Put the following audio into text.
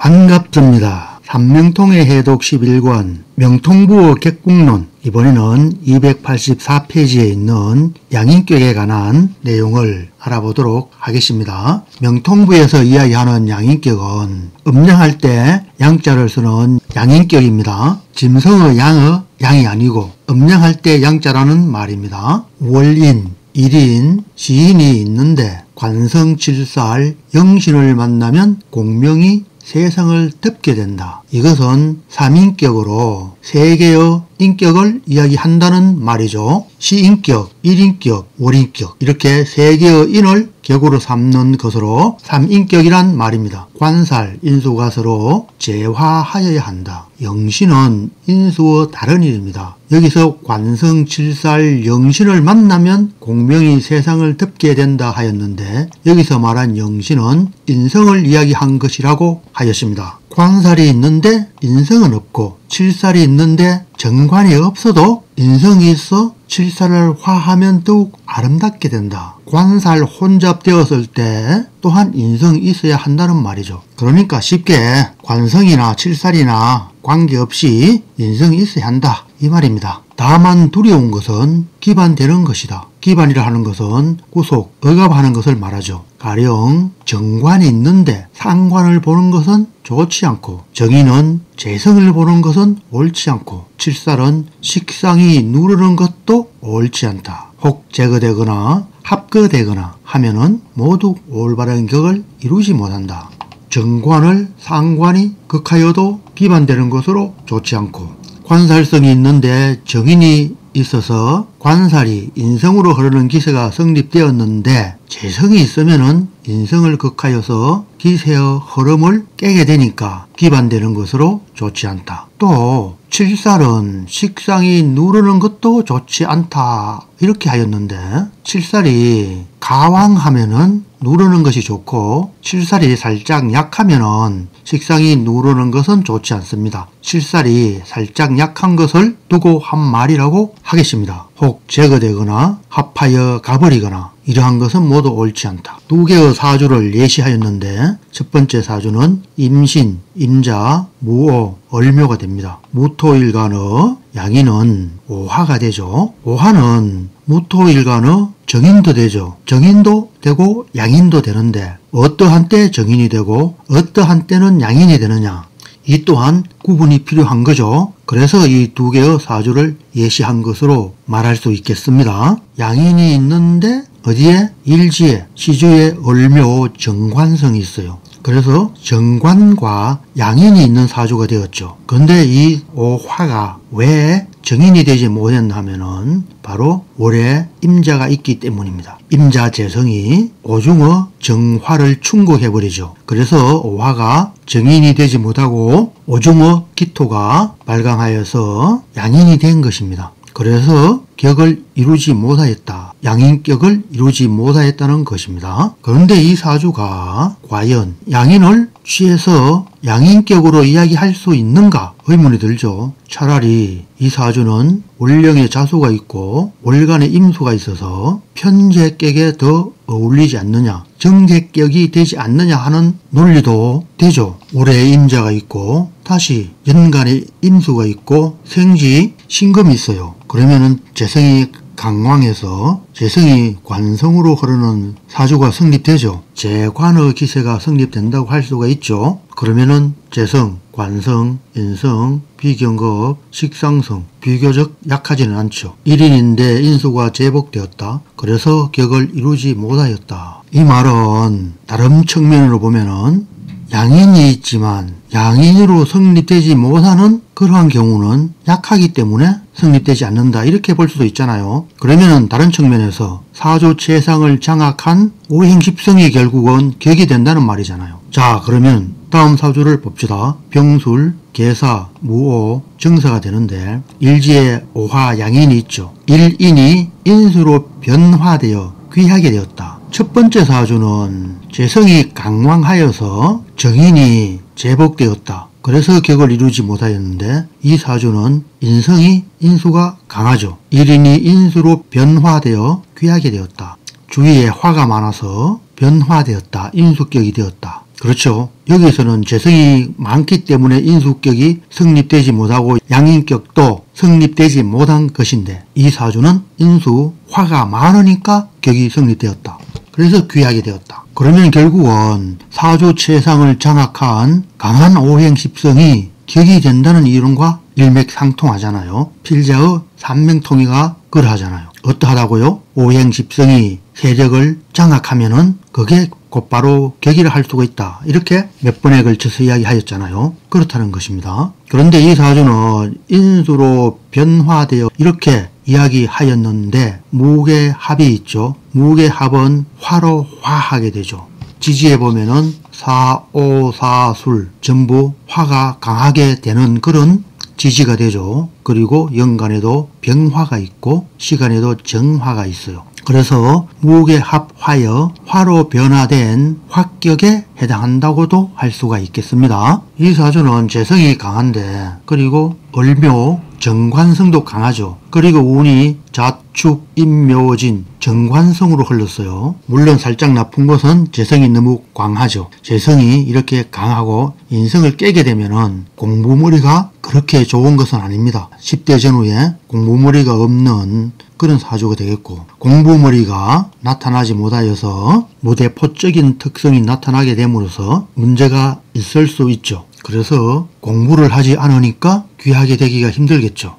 반갑습니다. 삼명통의 해독 11권 명통부어 객국론, 이번에는 284페이지에 있는 양인격에 관한 내용을 알아보도록 하겠습니다. 명통부에서 이야기하는 양인격은 음양할 때 양자를 쓰는 양인격입니다. 짐승의 양이 아니고 음양할 때 양자라는 말입니다. 월인, 일인, 시인이 있는데 관성칠살, 영신을 만나면 공명이 세상을 덮게 된다. 이것은 삼인격으로 세 개의 인격을 이야기한다는 말이죠. 시인격, 일인격, 월인격, 이렇게 세 개의 인을 격으로 삼는 것으로 삼인격이란 말입니다. 관살, 인수가 서로 재화하여야 한다. 영신은 인수의 다른 일입니다. 여기서 관성칠살 영신을 만나면 공명이 세상을 덮게 된다 하였는데, 여기서 말한 영신은 인성을 이야기한 것이라고 하였습니다. 관살이 있는데 인성은 없고, 칠살이 있는데 정관이 없어도 인성이 있어 칠살을 화하면 더욱 아름답게 된다. 관살 혼잡되었을 때 또한 인성이 있어야 한다는 말이죠. 그러니까 쉽게 관성이나 칠살이나 관계없이 인성이 있어야 한다, 이 말입니다. 다만 두려운 것은 기반되는 것이다. 기반이라 하는 것은 구속, 억압하는 것을 말하죠. 가령 정관이 있는데 상관을 보는 것은 좋지 않고, 정인은 재성을 보는 것은 옳지 않고, 칠살은 식상이 누르는 것도 옳지 않다. 혹 제거되거나 합거되거나 하면은 모두 올바른 격을 이루지 못한다. 정관을 상관이 극하여도 기반되는 것으로 좋지 않고, 관살성이 있는데 정인이 있어서 관살이 인성으로 흐르는 기세가 성립되었는데 재성이 있으면은 인성을 극하여서 기세의 흐름을 깨게 되니까 기반되는 것으로 좋지 않다. 또 칠살은 식상이 누르는 것도 좋지 않다, 이렇게 하였는데, 칠살이 가왕하면은 누르는 것이 좋고, 칠살이 살짝 약하면은 식상이 누르는 것은 좋지 않습니다. 칠살이 살짝 약한 것을 두고 한 말이라고 하겠습니다. 혹 제거되거나 합하여 가버리거나 이러한 것은 모두 옳지 않다. 두 개의 사주를 예시하였는데, 첫 번째 사주는 임신, 임자, 무오, 을묘가 됩니다. 무토일간의 양인은 오화가 되죠. 오화는 무토일간의 정인도 되죠. 정인도 되고 양인도 되는데, 어떠한 때 정인이 되고 어떠한 때는 양인이 되느냐, 이 또한 구분이 필요한 거죠. 그래서 이 두 개의 사주를 예시한 것으로 말할 수 있겠습니다. 양인이 있는데 어디에? 일지에, 시주에 을묘 정관성이 있어요. 그래서 정관과 양인이 있는 사주가 되었죠. 그런데 이 오화가 왜 정인이 되지 못했나 하면은 바로 월에 임자가 있기 때문입니다. 임자 재성이 오중의 정화를 충고해버리죠. 그래서 오화가 정인이 되지 못하고 오중의 기토가 발강하여서 양인이 된 것입니다. 그래서 격을 이루지 못하였다. 양인격을 이루지 못하였다는 것입니다. 그런데 이 사주가 과연 양인을 취해서 양인격으로 이야기할 수 있는가 의문이 들죠. 차라리 이 사주는 월령에 자수가 있고 월간에 임수가 있어서 편제격에 더 어울리지 않느냐, 정제격이 되지 않느냐 하는 논리도 되죠. 월에 임자가 있고 다시 연간에 임수가 있고 생지 신금이 있어요. 그러면은 재성이 강왕해서 재성이 관성으로 흐르는 사주가 성립되죠. 재관의 기세가 성립된다고 할 수가 있죠. 그러면은 재성, 관성, 인성, 비경급, 식상성 비교적 약하지는 않죠. 1인인데 인수가 제복되었다. 그래서 격을 이루지 못하였다. 이 말은 다른 측면으로 보면은 양인이 있지만 양인으로 성립되지 못하는 그러한 경우는 약하기 때문에 성립되지 않는다, 이렇게 볼 수도 있잖아요. 그러면은 다른 측면에서 사주 최상을 장악한 오행십성이 결국은 격이 된다는 말이잖아요. 자, 그러면 다음 사주를 봅시다. 병술, 계사, 무오, 정사가 되는데 일지에 오화 양인이 있죠. 일인이 인수로 변화되어 귀하게 되었다. 첫 번째 사주는 재성이 강왕하여서 정인이 제복되었다. 그래서 격을 이루지 못하였는데, 이 사주는 인성이 인수가 강하죠. 일인이 인수로 변화되어 귀하게 되었다. 주위에 화가 많아서 변화되었다. 인수격이 되었다. 그렇죠. 여기서는 재성이 많기 때문에 인수격이 성립되지 못하고 양인격도 성립되지 못한 것인데 이 사주는 인수, 화가 많으니까 격이 성립되었다. 그래서 귀하게 되었다. 그러면 결국은 사주 최상을 장악한 강한 오행십성이 격이 된다는 이론과 일맥상통하잖아요. 필자의 삼명통이가 그러하잖아요. 어떠하다고요? 오행십성이 세력을 장악하면은 그게 곧바로 격의를 할 수가 있다. 이렇게 몇 번에 걸쳐서 이야기하였잖아요. 그렇다는 것입니다. 그런데 이 사주는 인수로 변화되어 이렇게 이야기하였는데 무게합이 있죠. 무게합은 화로 화하게 되죠. 지지해 보면은 사, 오, 사, 술 전부 화가 강하게 되는 그런 지지가 되죠. 그리고 연간에도 병화가 있고 시간에도 정화가 있어요. 그래서 무게합화여 화로 변화된 화격에 해당한다고도 할 수가 있겠습니다. 이 사주는 재성이 강한데 그리고 을묘, 정관성도 강하죠. 그리고 운이 자축, 임묘진, 정관성으로 흘렀어요. 물론 살짝 나쁜 것은 재성이 너무 강하죠. 재성이 이렇게 강하고 인성을 깨게 되면은 공부머리가 그렇게 좋은 것은 아닙니다. 10대 전후에 공부머리가 없는 그런 사주가 되겠고 공부머리가 나타나지 못하여서 무대포적인 특성이 나타나게 됨으로써 문제가 있을 수 있죠. 그래서 공부를 하지 않으니까 귀하게 되기가 힘들겠죠.